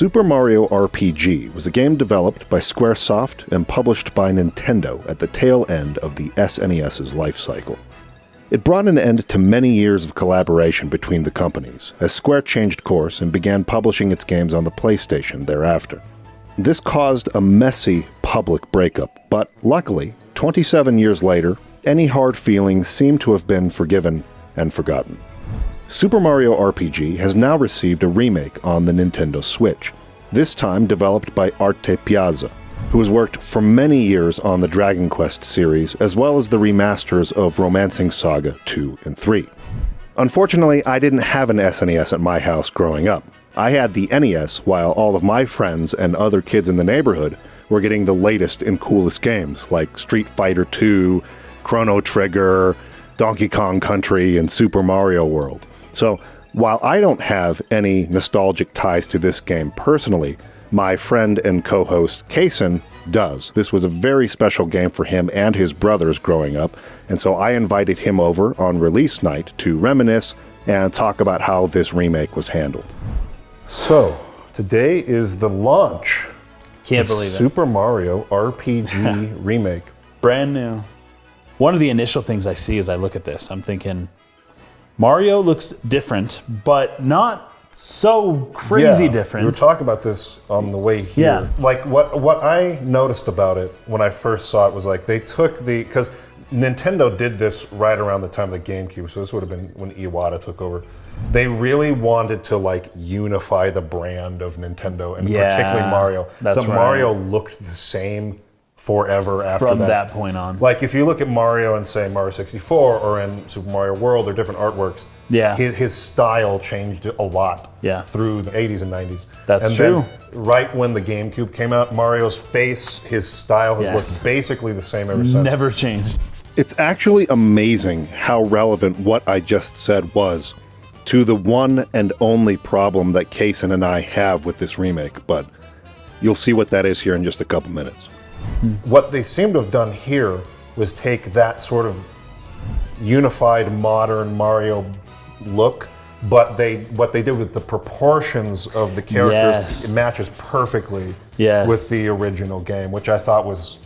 Super Mario RPG was a game developed by Squaresoft and published by Nintendo at the tail end of the SNES's life cycle. It brought an end to many years of collaboration between the companies, as Square changed course and began publishing its games on the PlayStation thereafter. This caused a messy public breakup, but luckily, 27 years later, any hard feelings seem to have been forgiven and forgotten. Super Mario RPG has now received a remake on the Nintendo Switch, this time developed by Arte Piazza, who has worked for many years on the Dragon Quest series, as well as the remasters of Romancing Saga 2 and 3. Unfortunately, I didn't have an SNES at my house growing up. I had the NES, while all of my friends and other kids in the neighborhood were getting the latest and coolest games, like Street Fighter 2, Chrono Trigger, Donkey Kong Country, and Super Mario World. So, while I don't have any nostalgic ties to this game personally, my friend and co-host Casen does. This was a very special game for him and his brothers growing up, and so I invited him over on release night to reminisce and talk about how this remake was handled. So, today is the launch Can't of believe it. Super Mario RPG Remake. Brand new. One of the initial things I see as I look at this, I'm thinking, Mario looks different, but not so crazy different. We were talking about this on the way here. Yeah. Like what I noticed about it when I first saw it was like they took because Nintendo did this right around the time of the GameCube, so this would have been when Iwata took over. They really wanted to like unify the brand of Nintendo and particularly Mario. That's so right. Mario looked the same forever after From that. that point on. Like if you look at Mario and say Mario 64 or in Super Mario World or different artworks, his style changed a lot through the 80s and 90s. That's true. Then, right when the GameCube came out, Mario's face, his style has looked basically the same ever since. Never changed. It's actually amazing how relevant what I just said was to the one and only problem that Casen and I have with this remake, but you'll see what that is here in just a couple minutes. What they seem to have done here was take that sort of unified modern Mario look, but what they did with the proportions of the characters, it matches perfectly with the original game, which I thought was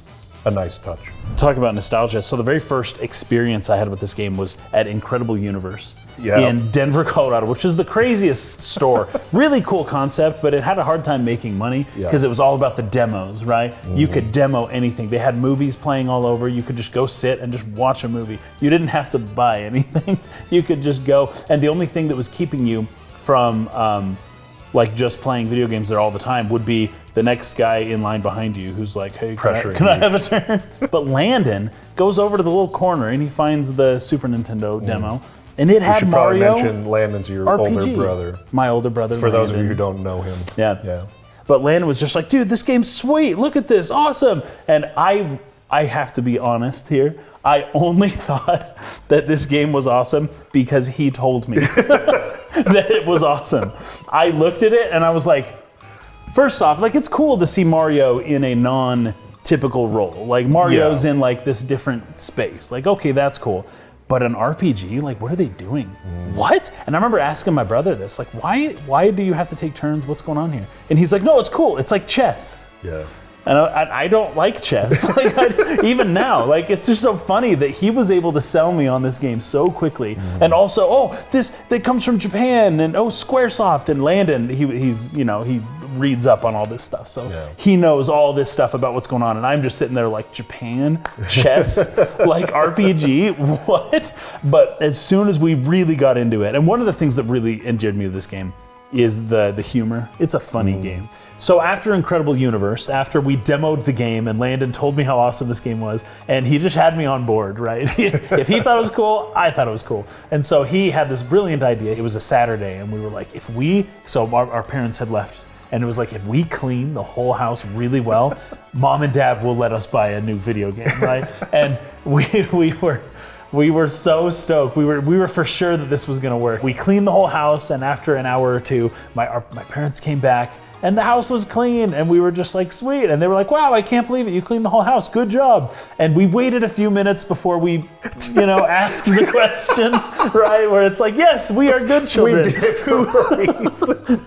a nice touch. Talk about nostalgia. So the very first experience I had with this game was at Incredible Universe in Denver, Colorado, which is the craziest store. Really cool concept, but it had a hard time making money because it was all about the demos, right? Mm-hmm. You could demo anything. They had movies playing all over. You could just go sit and just watch a movie. You didn't have to buy anything. You could just go. And the only thing that was keeping you from like just playing video games there all the time would be the next guy in line behind you who's like, hey, can I have a turn? But Landon goes over to the little corner and he finds the Super Nintendo demo. And it had Mario. You should probably mention Landon's your RPG. older brother. My older brother, for those of you who don't know him. Yeah. But Landon was just like, dude, this game's sweet. Look at this, awesome. And I have to be honest here. I only thought that this game was awesome because he told me that it was awesome. I looked at it and I was like, first off, like it's cool to see Mario in a non-typical role. Like Mario's in like this different space. Like, okay, that's cool. But an RPG, like what are they doing? What? And I remember asking my brother this, like why do you have to take turns? What's going on here? And he's like, no, it's cool. It's like chess. Yeah. And I don't like chess, like even now. Like it's just so funny that he was able to sell me on this game so quickly. And also, that comes from Japan, and Squaresoft and Landon. He reads up on all this stuff, so he knows all this stuff about what's going on. And I'm just sitting there like Japan chess, like RPG, what? But as soon as we really got into it, and one of the things that really endeared me to this game is the humor. It's a funny game. So after Incredible Universe, after we demoed the game and Landon told me how awesome this game was, and he just had me on board, right? If he thought it was cool, I thought it was cool. And so he had this brilliant idea. It was a Saturday, and we were like, so our parents had left, and it was like, if we clean the whole house really well, Mom and Dad will let us buy a new video game, right? And we were so stoked. We were for sure that this was gonna work. We cleaned the whole house, and after an hour or two, my parents came back, and the house was clean, and we were just like, sweet. And they were like, wow, I can't believe it. You cleaned the whole house. Good job. And we waited a few minutes before we, asked the question, right? Where it's like, yes, we are good children. We did it for a reason.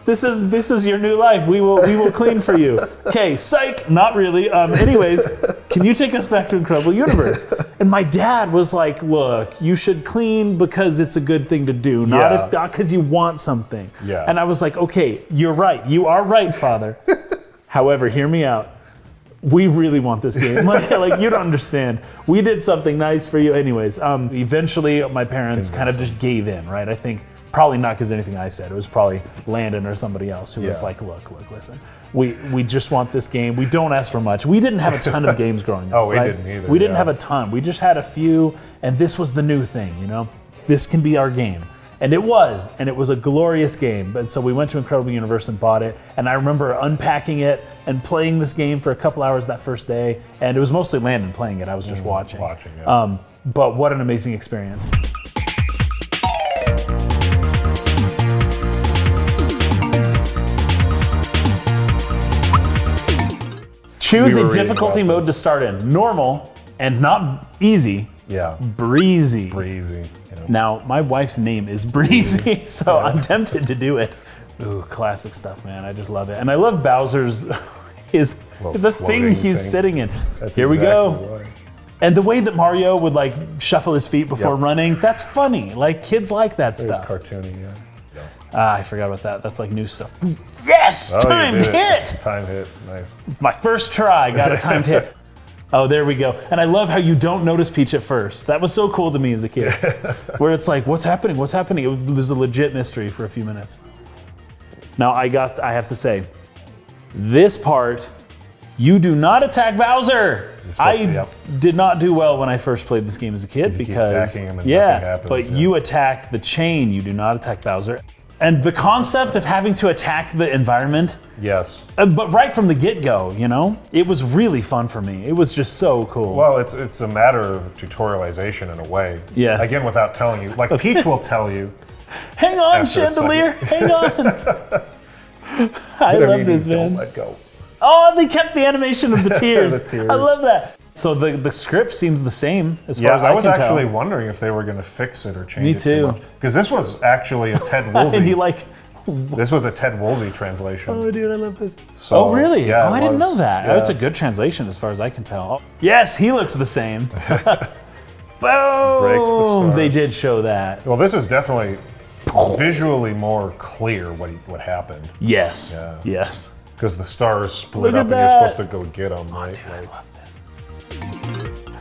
This is your new life. We will clean for you. Okay, psych. Not really. Anyways, can you take us back to Incredible Universe? And my dad was like, look, you should clean because it's a good thing to do, not because you want something. Yeah. And I was like, okay, you're right. You are right, Father. However, hear me out. We really want this game. Like you don't understand. We did something nice for you. Anyways, eventually my parents kind of just gave in, right? I think probably not because anything I said. It was probably Landon or somebody else who was like, look, listen. We just want this game. We don't ask for much. We didn't have a ton of games growing up. We didn't either. We didn't have a ton. We just had a few, and this was the new thing, you know? This can be our game. And it was a glorious game. And so we went to Incredible Universe and bought it, and I remember unpacking it and playing this game for a couple hours that first day, and it was mostly Landon playing it. I was just watching. But what an amazing experience. Choose a difficulty mode to start in. Normal and not easy. Yeah. Breezy. Breezy. Now, my wife's name is Breezy, so I'm tempted to do it. Ooh, classic stuff, man. I just love it. And I love Bowser's, the thing he's sitting in. Here we go. Right. And the way that Mario would like shuffle his feet before running, that's funny. Like kids like that stuff. Cartoony, yeah. I forgot about that. That's like new stuff. Yes! Timed hit! Time hit, nice. My first try got a timed hit. Oh, there we go. And I love how you don't notice Peach at first. That was so cool to me as a kid. Where it's like, what's happening? What's happening? It was a legit mystery for a few minutes. Now, I have to say, this part, you do not attack Bowser. I did not do well when I first played this game as a kid because, keep attacking him and nothing happens, but you attack the chain, you do not attack Bowser. And the concept of having to attack the environment, yes, but right from the get-go, you know, it was really fun for me. It was just so cool. Well, it's a matter of tutorialization in a way. Yes. Again, without telling you, like Peach will tell you. Hang on, Chandelier. Hang on. I love this, man. Don't let go. Oh, they kept the animation of the tears. The tears. I love that. So the script seems the same as far as I can tell. I was actually wondering if they were going to fix it or change it too much. Because this was actually a Ted Woolsey. And this was a Ted Woolsey translation. Oh, dude, I love this. So, oh, really? Yeah, I didn't know that. Yeah. Oh, it's a good translation as far as I can tell. Yes, he looks the same. Boom! Breaks the stars. They did show that. Well, this is definitely visually more clear what happened. Yes. Yeah. Yes. Because the stars split up and you're supposed to go get them, right? Dude, I love this.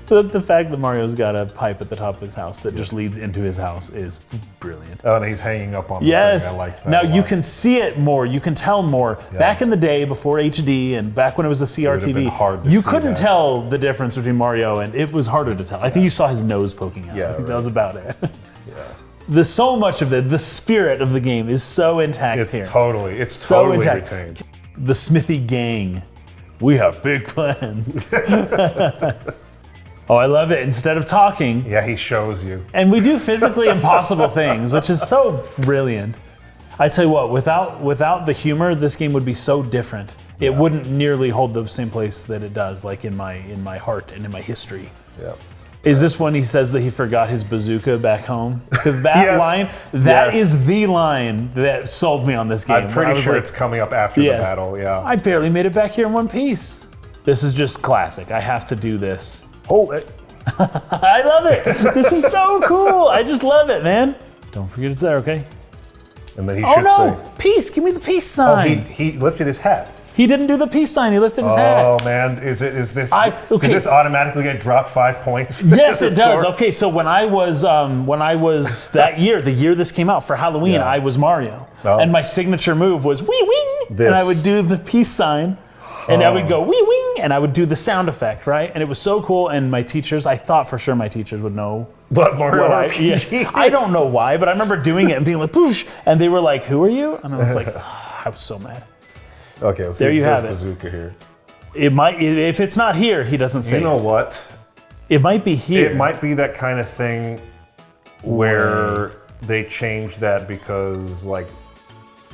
The fact that Mario's got a pipe at the top of his house that just leads into his house is brilliant. Oh, and he's hanging up on the thing. I like that. Now you can see it more, you can tell more. Yeah. Back in the day, before HD and back when it was a CRTV, you couldn't tell the difference between Mario, and it was harder to tell. I think you saw his nose poking out. Yeah, I think that was about it. Yeah. So much of the spirit of the game is so intact here. It's totally retained. The Smithy gang. We have big plans. Oh, I love it. Instead of talking. Yeah, he shows you. And we do physically impossible things, which is so brilliant. I tell you what, without the humor, this game would be so different. It wouldn't nearly hold the same place that it does, like in my heart and in my history. Yeah. Is this when he says that he forgot his bazooka back home? Because that line, is the line that sold me on this game. I'm pretty sure it's coming up after the battle, yeah. I barely made it back here in one piece. This is just classic. I have to do this. Hold it. I love it. This is so cool. I just love it, man. Don't forget it's there, okay? And then he should say, peace. Give me the peace sign. Oh, he lifted his hat. He didn't do the peace sign. He lifted his hat. Oh man, does this automatically get dropped 5 points? Yes, it does. Okay, so when I was that year, the year this came out for Halloween, I was Mario, and my signature move was wee wing, and I would do the peace sign. And I would go wee wing, and I would do the sound effect, right? And it was so cool. And my teachers, I thought for sure my teachers would know what Mario RPG is. I don't know why, but I remember doing it and being like, poosh, and they were like, "Who are you?" And I was like, I was so mad. Okay, let's see if it says bazooka here. It might, if it's not here, he doesn't say. You know what? It might be here. It might be that kind of thing where they changed that because like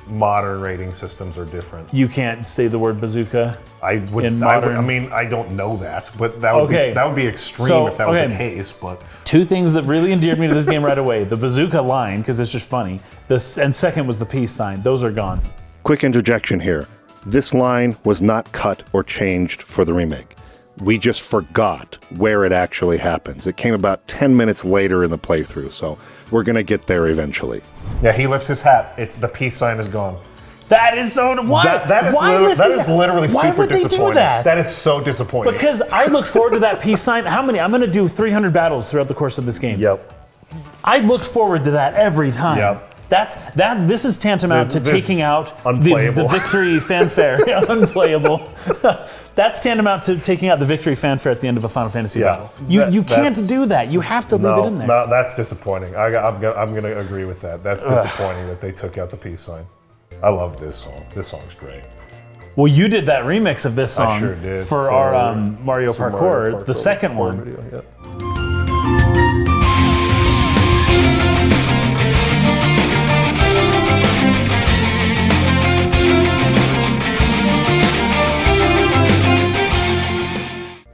modern rating systems are different. You can't say the word bazooka. I mean, I don't know that, but that would be extreme if that was the case. But two things that really endeared me to this game right away: the bazooka line, because it's just funny. And second was the peace sign. Those are gone. Quick interjection here. This line was not cut or changed for the remake. We just forgot where it actually happens. It came about 10 minutes later in the playthrough, so we're going to get there eventually. Yeah, he lifts his hat. It's the peace sign is gone. That is so... Why? That is literally super disappointing. Why would they do that? That is so disappointing. Because I look forward to that peace sign. How many? I'm going to do 300 battles throughout the course of this game. Yep. I look forward to that every time. Yep. This is tantamount to taking out the victory fanfare. Unplayable. That's tantamount to taking out the victory fanfare at the end of a Final Fantasy battle. You can't do that. You have to leave it in there. No, that's disappointing. I'm going to agree with that. That's disappointing that they took out the peace sign. I love this song. This song's great. Well, you did that remix of this song I sure did. for our Mario Parkour, the second one. Video, yeah.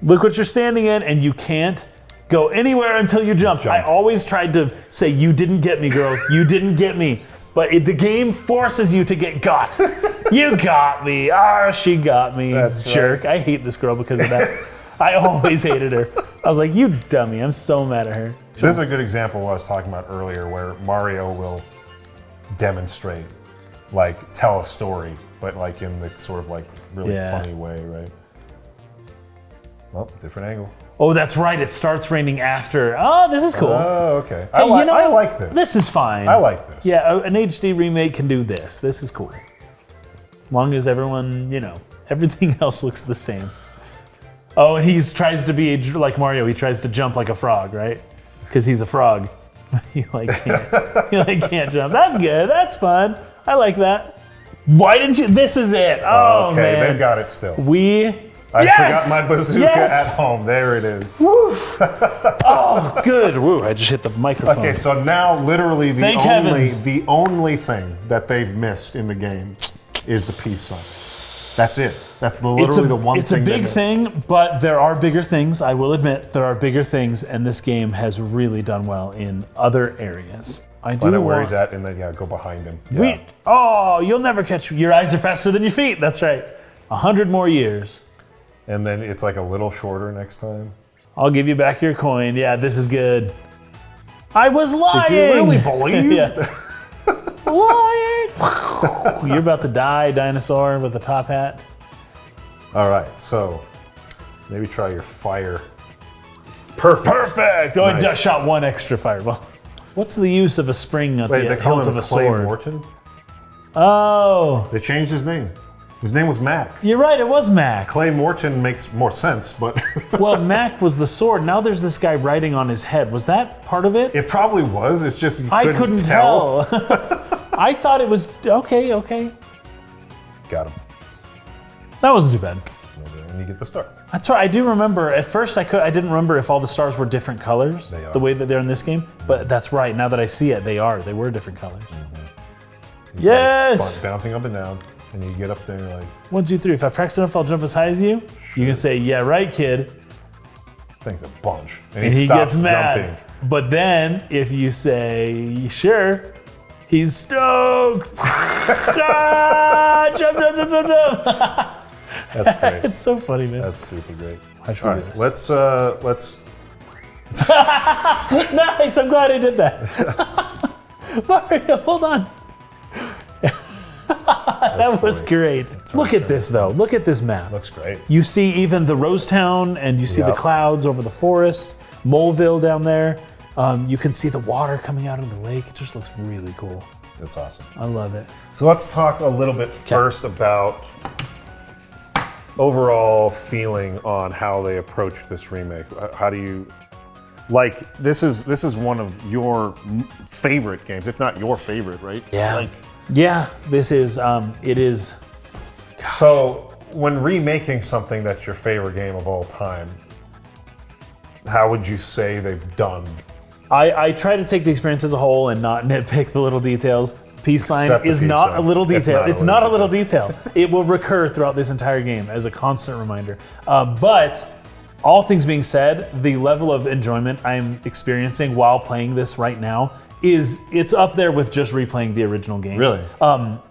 Look what you're standing in, and you can't go anywhere until you jump. I always tried to say, you didn't get me, girl. You didn't get me. But the game forces you to get got. You got me. She got me. That's jerk. Right. I hate this girl because of that. I always hated her. I was like, you dummy. I'm so mad at her. This is a good example of what I was talking about earlier, where Mario will demonstrate, like, tell a story, but like in the sort of like really funny way, right? Oh, different angle. Oh, that's right. It starts raining after. Oh, this is cool. Oh, okay. I like this. This is fine. I like this. Yeah, an HD remake can do this. This is cool. As long as everyone, everything else looks the same. Oh, and he tries to be like Mario. He tries to jump like a frog, right? Because he's a frog. He can't jump. That's good. That's fun. I like that. Why didn't you? This is it. Oh, okay, man. they've got it still. I forgot my bazooka at home. There it is. Woo. Oh, good. Woo, I just hit the microphone. Okay, so now literally the only thing that they've missed in the game is the peace sign. That's it. That's literally the one thing. It's a big thing, but there are bigger things. I will admit there are bigger things, and this game has really done well in other areas. Find out where he's at, and then go behind him. Yeah. You'll never catch. Your eyes are faster than your feet. That's right. 100 more years. And then it's like a little shorter next time. I'll give you back your coin. Yeah, this is good. I was lying. Did you really believe? Lying. You're about to die, dinosaur with a top hat. All right, so maybe try your fire. Perfect. Oh, nice. I just shot one extra fireball. What's the use of a spring at the hilt of a sword? Morton? Oh. They changed his name. His name was Mac. You're right, it was Mac. Clay Morton makes more sense, but... Well, Mac was the sword. Now there's this guy writing on his head. Was that part of it? It probably was. It's just I couldn't tell. I thought it was... Okay. Got him. That wasn't too bad. And you get the star. That's right. I do remember. At first, I didn't remember if all the stars were different colors. They are. The way that they're in this game. But that's right. Now that I see it, they are. They were different colors. Mm-hmm. Yes! Like bouncing up and down. And you get up there and you're like... 1, 2, 3. If I practice enough, I'll jump as high as you. Sure. You can say, yeah, right, kid. Thing's a bunch. And he stops gets mad. Jumping. But then, if you say, sure, he's stoked. Jump. That's great. It's so funny, man. That's super great. I should All do right, this. let's... Nice, I'm glad I did that. Mario, hold on. That was great. Look at this, though. Look at this map. Looks great. You see even the Rose Town, and you see the clouds over the forest, Moleville down there. You can see the water coming out of the lake. It just looks really cool. That's awesome. I love it. So let's talk a little bit first about overall feeling on how they approached this remake. How do you... Like, this is one of your favorite games, if not your favorite, right? Yeah. Yeah, this is, it is. Gosh. So, when remaking something that's your favorite game of all time, how would you say they've done? I try to take the experience as a whole and not nitpick the little details. peace sign Except the is peace not sign. a little detail. It's not a little detail. detail. It will recur throughout this entire game as a constant reminder. But all things being said, the level of enjoyment I'm experiencing while playing this right now it's up there with just replaying the original game. Really?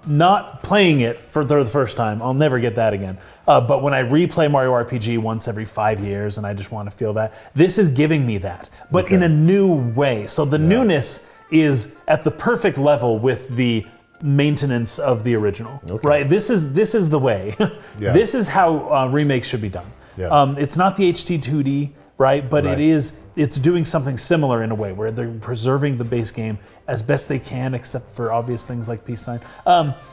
Not playing it for the first time. I'll never get that again. But when I replay Mario RPG once every 5 years and I just want to feel that, this is giving me that, but in a new way. So the newness is at the perfect level with the maintenance of the original, right? This is the way. This is how remakes should be done. It's not the HD 2D, right? But it's doing something similar in a way where they're preserving the base game as best they can, except for obvious things like peace sign.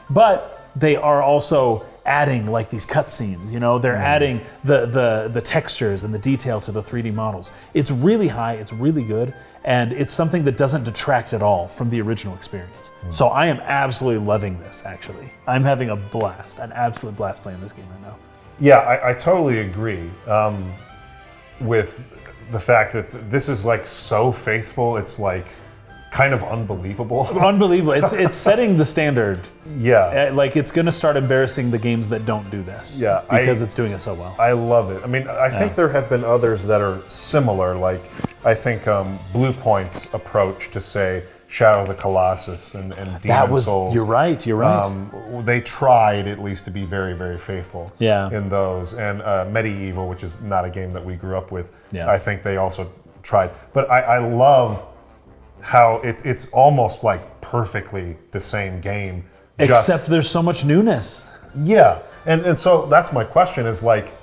But they are also adding like these cutscenes, they're adding the textures and the detail to the 3D models. It's really high, it's really good, and it's something that doesn't detract at all from the original experience. So I am absolutely loving this, actually. I'm having a blast, an absolute blast playing this game right now. Yeah, I totally agree with the fact that this is like so faithful, it's like kind of unbelievable. Unbelievable. It's setting the standard. Yeah. Like it's going to start embarrassing the games that don't do this. Yeah. Because it's doing it so well. I love it. I mean, I think there have been others that are similar. Like, I think Blue Point's approach to, say, Shadow of the Colossus and Demon's Souls. You're right. They tried at least to be very, very faithful in those. And Medieval, which is not a game that we grew up with, I think they also tried. But I love how it's almost like perfectly the same game. Except there's so much newness. Yeah. And so that's my question is like,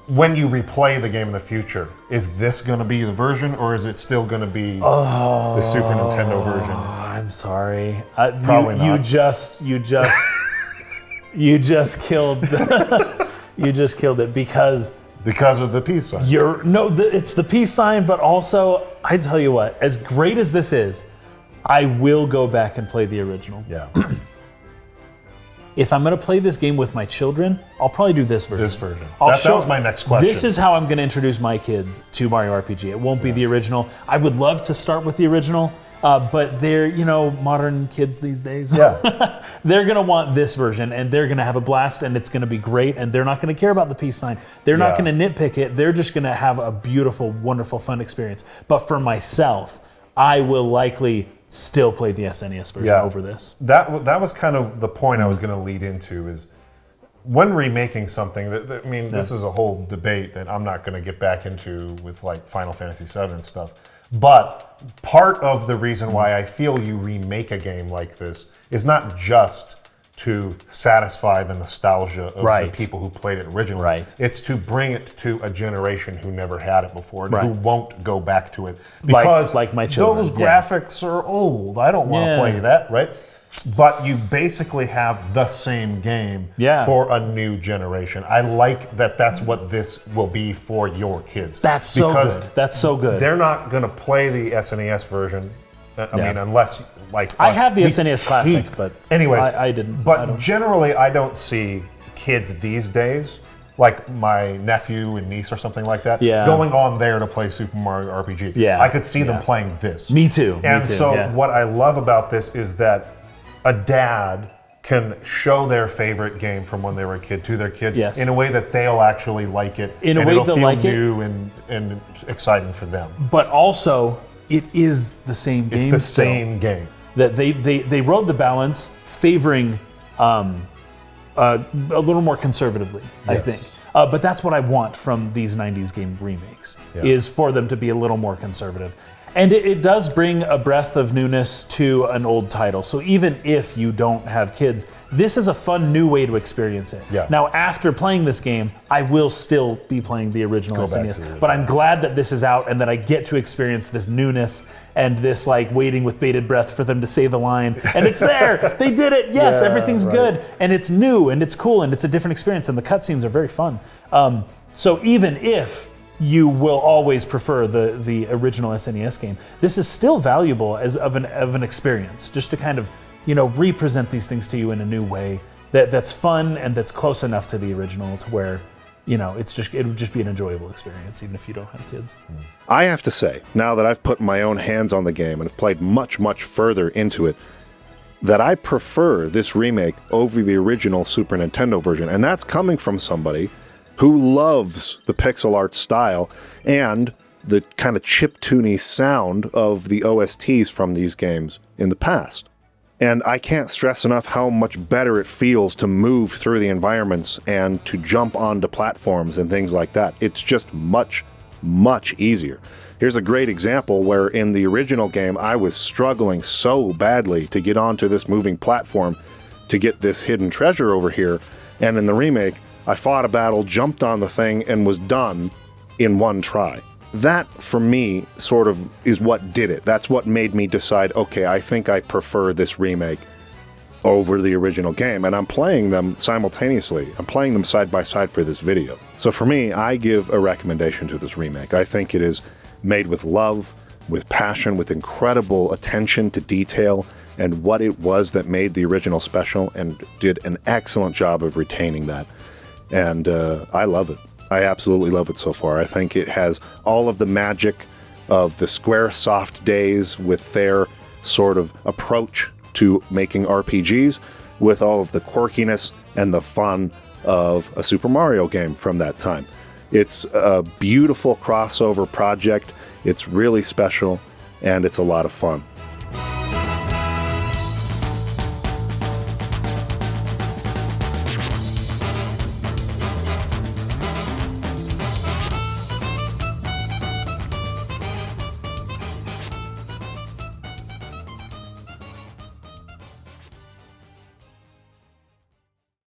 when you replay the game in the future, is this going to be the version, or is it still going to be the Super Nintendo version? I'm sorry. Probably not. You just killed. You just killed it because of the peace sign. It's the peace sign, but also I tell you what, as great as this is, I will go back and play the original. Yeah. If I'm going to play this game with my children, I'll probably do this version. That was my next question. This is how I'm going to introduce my kids to Mario RPG. It won't be the original. I would love to start with the original, but they're, modern kids these days. Yeah. They're going to want this version, and they're going to have a blast, and it's going to be great, and they're not going to care about the peace sign. They're not going to nitpick it. They're just going to have a beautiful, wonderful, fun experience. But for myself, I will likely still play the SNES version over this. That was kind of the point I was going to lead into is when remaking something, this is a whole debate that I'm not going to get back into with like Final Fantasy VII and stuff. But part of the reason why I feel you remake a game like this is not just to satisfy the nostalgia of the people who played it originally. Right. It's to bring it to a generation who never had it before, and who won't go back to it. Because like my children. Those graphics are old. I don't want to play that, right? But you basically have the same game for a new generation. I like that that's what this will be for your kids. That's so good. That's so good. They're not going to play the SNES version, I mean, unless... I have the SNES Classic, but anyways, I didn't. But generally, I don't see kids these days, like my nephew and niece or something like that, going on there to play Super Mario RPG. Yeah. I could see them playing this. Me too. And so what I love about this is that a dad can show their favorite game from when they were a kid to their kids in a way that they'll actually like it. In a way they'll like it. It'll feel new and exciting for them. But also, it is the same game. It's the same game. That they rode the balance favoring a little more conservatively, I think. But that's what I want from these 90s game remakes, is for them to be a little more conservative. And it does bring a breath of newness to an old title. So even if you don't have kids, this is a fun new way to experience it. Yeah. Now, after playing this game, I will still be playing the original SNES. But I'm glad that this is out and that I get to experience this newness and this like waiting with bated breath for them to say the line. And it's there. They did it. Yes, everything's good. And it's new and it's cool and it's a different experience and the cutscenes are very fun. So even if you will always prefer the original SNES game, this is still valuable as of an experience, just to kind of represent these things to you in a new way that's fun and that's close enough to the original to where it would just be an enjoyable experience even if you don't have kids. I have to say, now that I've put my own hands on the game and have played much, much further into it, that I prefer this remake over the original Super Nintendo version. And that's coming from somebody who loves the pixel art style and the kind of chiptune sound of the OSTs from these games in the past. And I can't stress enough how much better it feels to move through the environments and to jump onto platforms and things like that. It's just much, much easier. Here's a great example where in the original game, I was struggling so badly to get onto this moving platform to get this hidden treasure over here. And in the remake, I fought a battle, jumped on the thing, and was done in one try. That, for me, sort of is what did it. That's what made me decide, okay, I think I prefer this remake over the original game. And I'm playing them simultaneously. I'm playing them side by side for this video. So for me, I give a recommendation to this remake. I think it is made with love, with passion, with incredible attention to detail and what it was that made the original special, and did an excellent job of retaining that. And I love it. I absolutely love it so far. I think it has all of the magic of the Squaresoft days with their sort of approach to making RPGs, with all of the quirkiness and the fun of a Super Mario game from that time. It's a beautiful crossover project. It's really special, and it's a lot of fun.